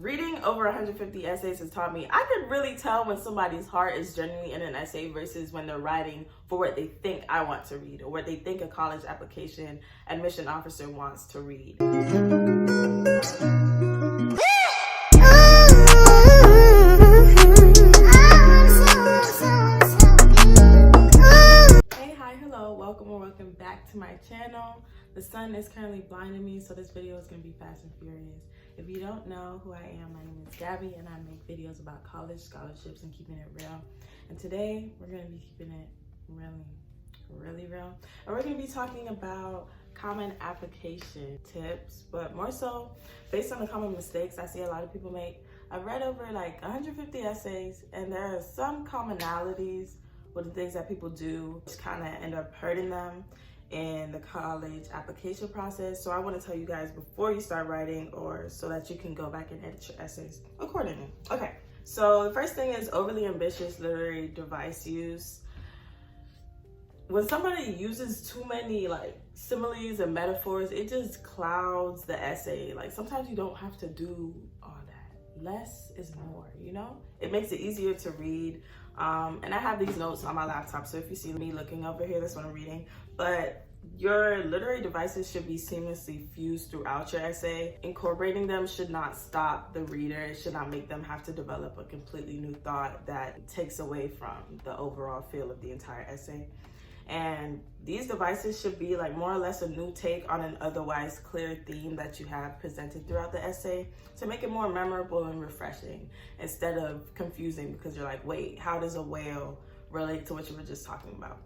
Reading over 150 essays has taught me I can really tell when somebody's heart is genuinely in an essay versus when they're writing for what they think I want to read or what they think a college application admission officer wants to read. Hey, hi, hello, welcome or welcome back to my channel. The sun is currently blinding me, so this video is going to be fast and furious. If you don't know who I am, my name is Gabby and I make videos about college, scholarships, and keeping it real. And today we're going to be keeping it really real. And we're going to be talking about common application tips, but more so based on the common mistakes I see a lot of people make. I've read over like 150 essays and there are some commonalities with the things that people do which kind of end up hurting them in the college application process. So I want to tell you guys before you start writing, or so that you can go back and edit your essays accordingly. Okay, so the first thing is overly ambitious literary device use. When somebody uses too many like similes and metaphors, it just clouds the essay. Like sometimes you don't have to do all that. Less is more, you know? It makes it easier to read. And I have these notes on my laptop, so if you see me looking over here, that's what I'm reading. But your literary devices should be seamlessly fused throughout your essay. Incorporating them should not stop the reader. It should not make them have to develop a completely new thought that takes away from the overall feel of the entire essay. And these devices should be like more or less a new take on an otherwise clear theme that you have presented throughout the essay to make it more memorable and refreshing instead of confusing, because you're like, wait, how does a whale relate to what you were just talking about?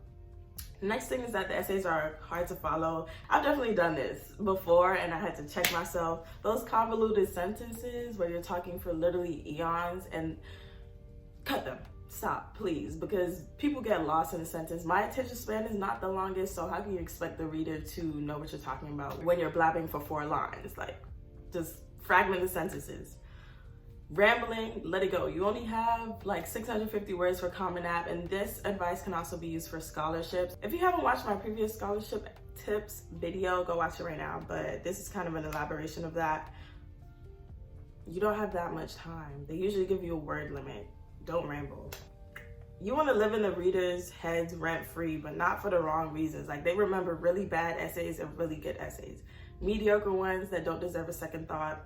The next thing is that the essays are hard to follow. I've definitely done this before and I had to check myself. Those convoluted sentences where you're talking for literally eons, and cut them. Stop, please, because people get lost in a sentence. My attention span is not the longest, so how can you expect the reader to know what you're talking about when you're blabbing for 4 lines? Like, just fragment the sentences. Rambling, let it go. You only have like 650 words for Common App, and this advice can also be used for scholarships. If you haven't watched my previous scholarship tips video, go watch it right now, but this is kind of an elaboration of that. You don't have that much time. They usually give you a word limit. Don't ramble. You want to live in the reader's heads rent-free, but not for the wrong reasons. Like, they remember really bad essays and really good essays. Mediocre ones that don't deserve a second thought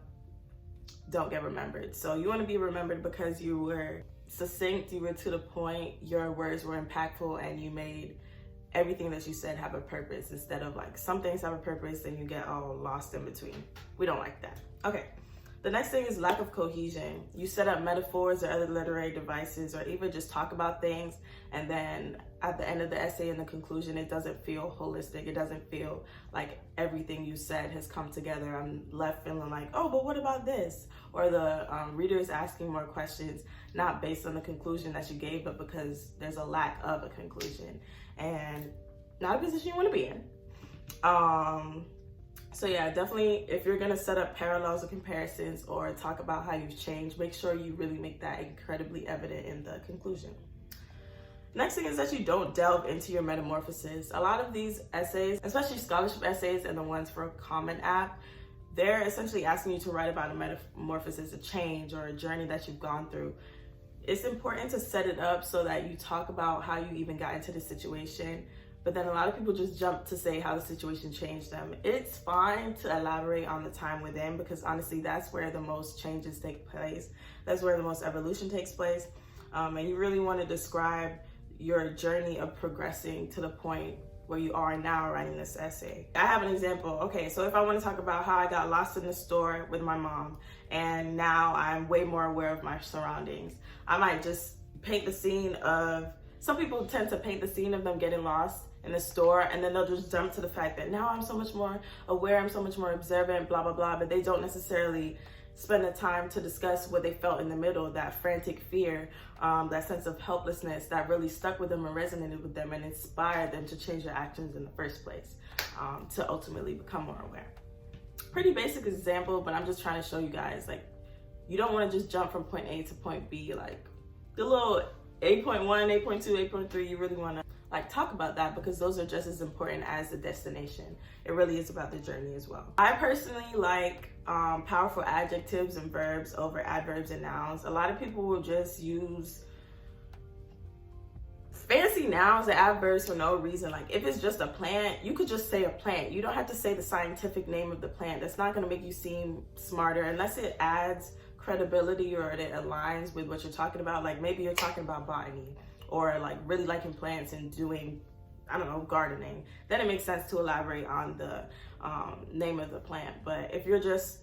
don't get remembered. So you want to be remembered because you were succinct, you were to the point, your words were impactful, and you made everything that you said have a purpose, instead of like some things have a purpose and you get all lost in between. We don't like that. Okay. The next thing is lack of cohesion. You set up metaphors or other literary devices, or even just talk about things, and then at the end of the essay, in the conclusion, it doesn't feel holistic. It doesn't feel like everything you said has come together. I'm left feeling like, oh, but what about this? Or the reader is asking more questions, not based on the conclusion that you gave, but because there's a lack of a conclusion, and not a position you want to be in. So yeah, definitely, if you're gonna set up parallels or comparisons or talk about how you've changed, make sure you really make that incredibly evident in the conclusion. Next thing is that you don't delve into your metamorphosis. A lot of these essays, especially scholarship essays and the ones for Common App, they're essentially asking you to write about a metamorphosis, a change, or a journey that you've gone through. It's important to set it up so that you talk about how you even got into the situation. But then a lot of people just jump to say how the situation changed them. It's fine to elaborate on the time within, because honestly, that's where the most changes take place. That's where the most evolution takes place. And you really want to describe your journey of progressing to the point where you are now writing this essay. I have an example. Okay, so if I want to talk about how I got lost in the store with my mom, and now I'm way more aware of my surroundings, I might just paint the scene of, some people tend to paint the scene of them getting lost in the store, and then they'll just jump to the fact that now I'm so much more aware, I'm so much more observant, blah, blah, blah, but they don't necessarily spend the time to discuss what they felt in the middle, that frantic fear, that sense of helplessness that really stuck with them and resonated with them and inspired them to change their actions in the first place, to ultimately become more aware. Pretty basic example, but I'm just trying to show you guys, like, you don't want to just jump from point A to point B, like the little 8.1, 8.2, 8.3, you really want to like talk about that, because those are just as important as the destination. It really is about the journey as well. I personally like powerful adjectives and verbs over adverbs and nouns. A lot of people will just use fancy nouns and adverbs for no reason. Like if it's just a plant, you could just say a plant. You don't have to say the scientific name of the plant. That's not going to make you seem smarter unless it adds credibility or it aligns with what you're talking about. Like maybe you're talking about botany or like really liking plants and doing, I don't know, gardening. Then it makes sense to elaborate on the name of the plant. But if you're just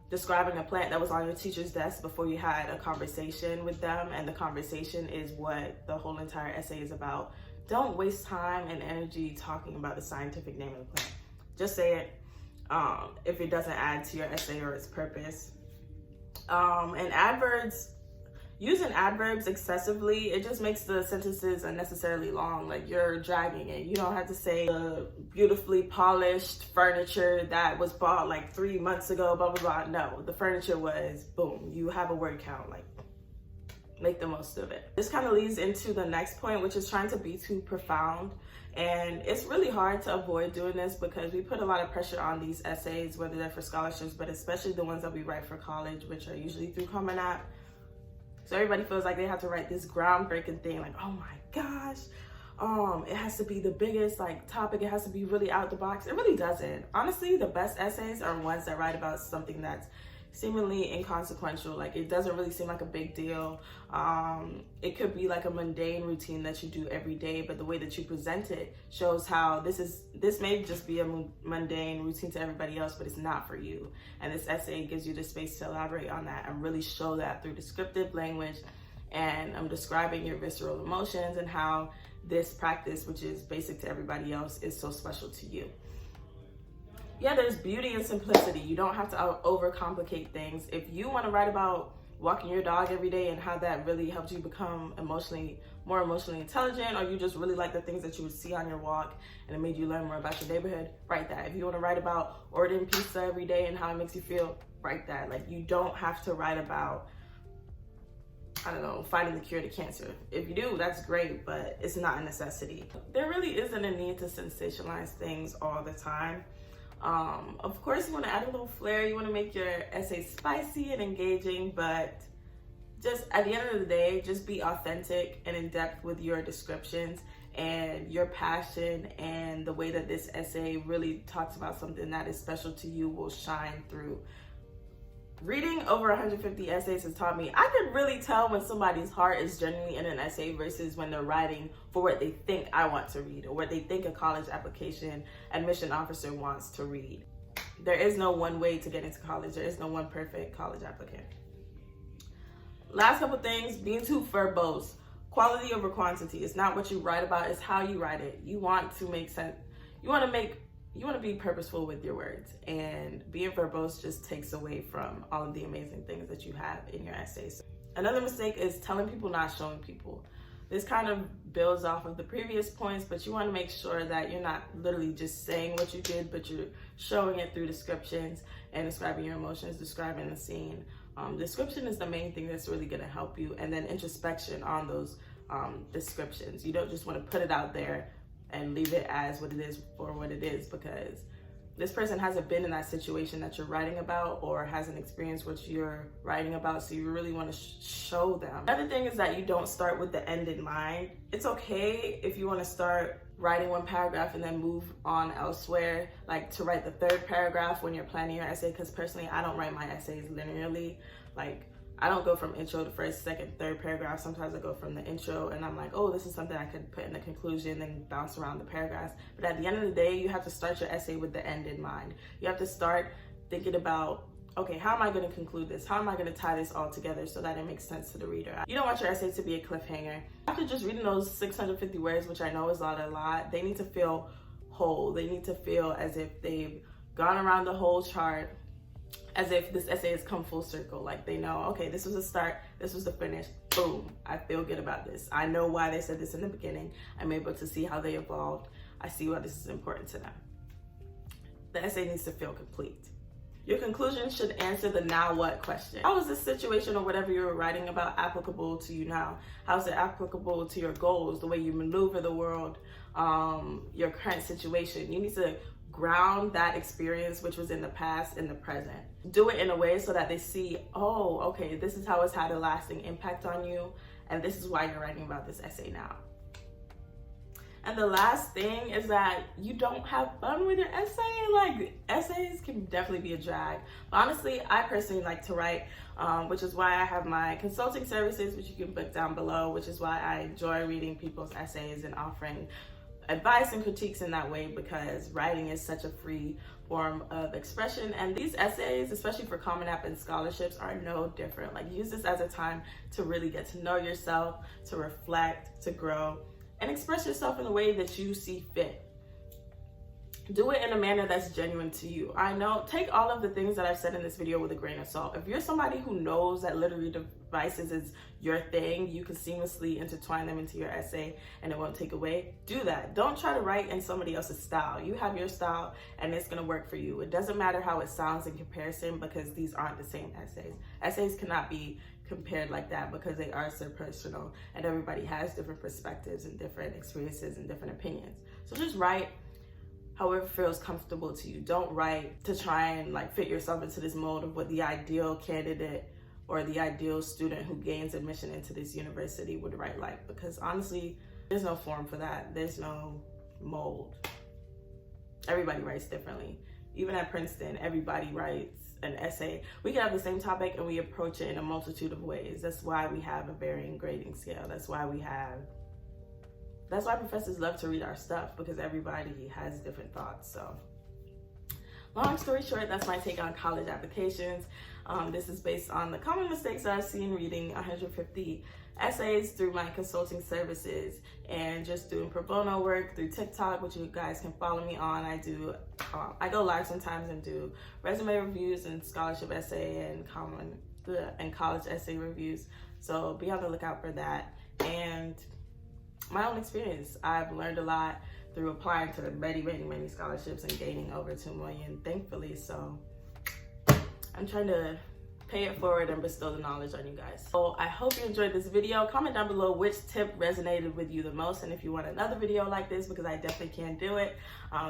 describing a plant that was on your teacher's desk before you had a conversation with them, and the conversation is what the whole entire essay is about, don't waste time and energy talking about the scientific name of the plant. Just say it if it doesn't add to your essay or its purpose. And adverbs, using adverbs excessively, it just makes the sentences unnecessarily long. Like you're dragging it. You don't have to say the beautifully polished furniture that was bought like 3 months ago, blah, blah, blah. No, the furniture was, boom, you have a word count, like make the most of it. This kind of leads into the next point, which is trying to be too profound. And it's really hard to avoid doing this because we put a lot of pressure on these essays, whether they're for scholarships, but especially the ones that we write for college, which are usually through Common App. So everybody feels like they have to write this groundbreaking thing, like, oh my gosh, it has to be the biggest like topic, it has to be really out the box. It really doesn't. Honestly, the best essays are ones that write about something that's seemingly inconsequential. Like it doesn't really seem like a big deal. It could be like a mundane routine that you do every day, but the way that you present it shows how this may just be a mundane routine to everybody else, but it's not for you. And this essay gives you the space to elaborate on that and really show that through descriptive language. And I'm describing your visceral emotions and how this practice, which is basic to everybody else, is so special to you. Yeah, there's beauty and simplicity. You don't have to overcomplicate things. If you want to write about walking your dog every day and how that really helped you become more emotionally intelligent, or you just really like the things that you would see on your walk and it made you learn more about your neighborhood, write that. If you want to write about ordering pizza every day and how it makes you feel, write that. Like you don't have to write about, I don't know, finding the cure to cancer. If you do, that's great, but it's not a necessity. There really isn't a need to sensationalize things all the time. Of course, you want to add a little flair. You want to make your essay spicy and engaging, but just at the end of the day, just be authentic and in depth with your descriptions, and your passion and the way that this essay really talks about something that is special to you will shine through. Reading over 150 essays has taught me I can really tell when somebody's heart is genuinely in an essay versus when they're writing for what they think I want to read or what they think a college application admission officer wants to read. There is no one way to get into college. There is no one perfect college applicant. Last couple things, being too verbose. Quality over quantity. It's not what you write about, it's how you write it. You want to make sense. You want to be purposeful with your words, and being verbose just takes away from all of the amazing things that you have in your essays. Another mistake is telling people, not showing people. This kind of builds off of the previous points, but you want to make sure that you're not literally just saying what you did, but you're showing it through descriptions and describing your emotions, describing the scene. Description is the main thing that's really going to help you, and then introspection on those descriptions. You don't just want to put it out there and leave it as what it is for what it is, because this person hasn't been in that situation that you're writing about or hasn't experienced what you're writing about, so you really want to show them. Another thing is that you don't start with the end in mind. It's okay if you want to start writing one paragraph and then move on elsewhere, like to write the third paragraph when you're planning your essay, because personally I don't write my essays linearly. Like I don't go from intro to first, second, third paragraph. Sometimes I go from the intro and I'm like, oh, this is something I could put in the conclusion and bounce around the paragraphs. But at the end of the day, you have to start your essay with the end in mind. You have to start thinking about, okay, how am I going to conclude this? How am I going to tie this all together so that it makes sense to the reader? You don't want your essay to be a cliffhanger. After just reading those 650 words, which I know is not a lot, they need to feel whole. They need to feel as if they've gone around the whole chart, as if this essay has come full circle. Like they know, okay, this was the start, this was the finish, boom, I feel good about this. I know why they said this in the beginning. I'm able to see how they evolved. I see why this is important to them. The essay needs to feel complete. Your conclusion should answer the now what question. How is this situation or whatever you're writing about applicable to you now? How is it applicable to your goals, the way you maneuver the world, your current situation? You need to ground that experience, which was in the past, in the present. Do it in a way so that they see, oh, okay, this is how it's had a lasting impact on you, and this is why you're writing about this essay now. And the last thing is that you don't have fun with your essay. Like, essays can definitely be a drag. But honestly, I personally like to write, which is why I have my consulting services, which you can book down below, which is why I enjoy reading people's essays and offering advice and critiques in that way, because writing is such a free form of expression. And these essays, especially for Common App and scholarships, are no different. Like, use this as a time to really get to know yourself, to reflect, to grow, and express yourself in the way that you see fit. Do it in a manner that's genuine to you. I know, take all of the things that I've said in this video with a grain of salt. If you're somebody who knows that literary devices is your thing, you can seamlessly intertwine them into your essay and it won't take away, do that. Don't try to write in somebody else's style. You have your style and it's gonna work for you. It doesn't matter how it sounds in comparison, because these aren't the same essays. Essays cannot be compared like that because they are so personal and everybody has different perspectives and different experiences and different opinions. So just write however feels comfortable to you. Don't write to try and like fit yourself into this mold of what the ideal candidate or the ideal student who gains admission into this university would write like, because honestly, there's no form for that. There's no mold. Everybody writes differently. Even at Princeton, everybody writes an essay. We can have the same topic and we approach it in a multitude of ways. That's why we have a varying grading scale. That's why professors love to read our stuff, because everybody has different thoughts. So long story short, that's my take on college applications. This is based on the common mistakes that I've seen reading 150 essays through my consulting services and just doing pro bono work through TikTok, which you guys can follow me on. I go live sometimes and do resume reviews and scholarship essay and college essay reviews. So be on the lookout for that. And my own experience, I've learned a lot through applying to many scholarships and gaining over 2 million, thankfully. So I'm trying to pay it forward and bestow the knowledge on you guys. So I hope you enjoyed this video. Comment down below which tip resonated with you the most, and if you want another video like this, because I definitely can't do it.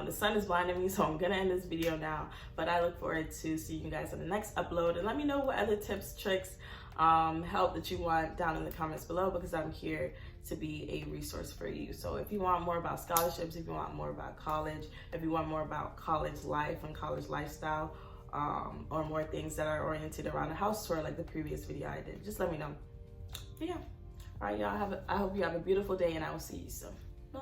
The sun is blinding me, so I'm gonna end this video now, but I look forward to seeing you guys in the next upload. And let me know what other tips, tricks, help that you want down in the comments below, because I'm here to be a resource for you. So if you want more about scholarships, if you want more about college, if you want more about college life and college lifestyle, or more things that are oriented around a house tour like the previous video I did, just let me know. But yeah, all right, y'all, I hope you have a beautiful day, and I will see you soon. Bye.